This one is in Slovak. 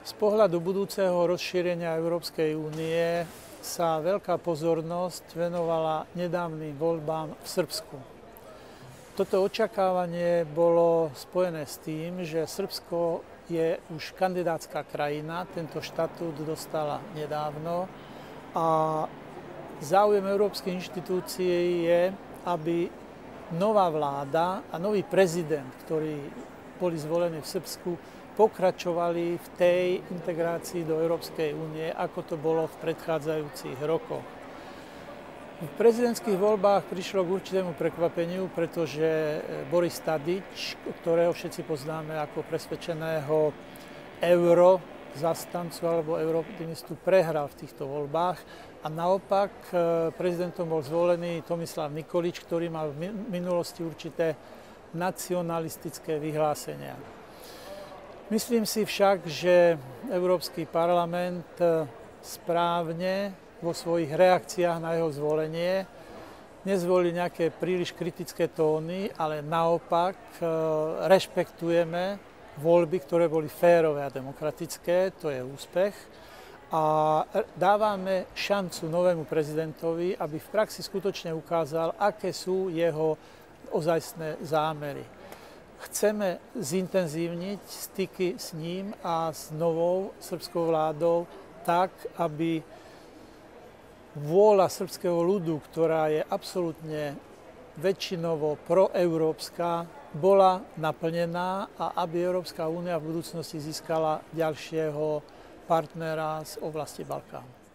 Z pohľadu budúceho rozšírenia Európskej únie sa veľká pozornosť venovala nedávnym voľbám v Srbsku. Toto očakávanie bolo spojené s tým, že Srbsko je už kandidátska krajina, tento štatút dostala nedávno a záujem európskych inštitúcií je, aby nová vláda a nový prezident, ktorí boli zvolení v Srbsku, pokračovali v tej integrácii do Európskej únie, ako to bolo v predchádzajúcich rokoch. V prezidentských voľbách prišlo k určitému prekvapeniu, pretože Boris Tadić, ktorého všetci poznáme ako presvedčeného eurozastancu alebo eurooptimistu, prehral v týchto voľbách a naopak prezidentom bol zvolený Tomislav Nikolić, ktorý mal v minulosti určité nacionalistické vyhlásenia. Myslím si však, že Európsky parlament správne vo svojich reakciách na jeho zvolenie nezvolí nejaké príliš kritické tóny, ale naopak rešpektujeme voľby, ktoré boli férové a demokratické, to je úspech. A dávame šancu novému prezidentovi, aby v praxi skutočne ukázal, aké sú jeho ozajstné zámery. Chceme zintenzívniť styky s ním a s novou srbskou vládou tak, aby vôľa srbského ľudu, ktorá je absolútne väčšinovo proeurópska, bola naplnená a aby Európska únia v budúcnosti získala ďalšieho partnera z oblasti Balkánu.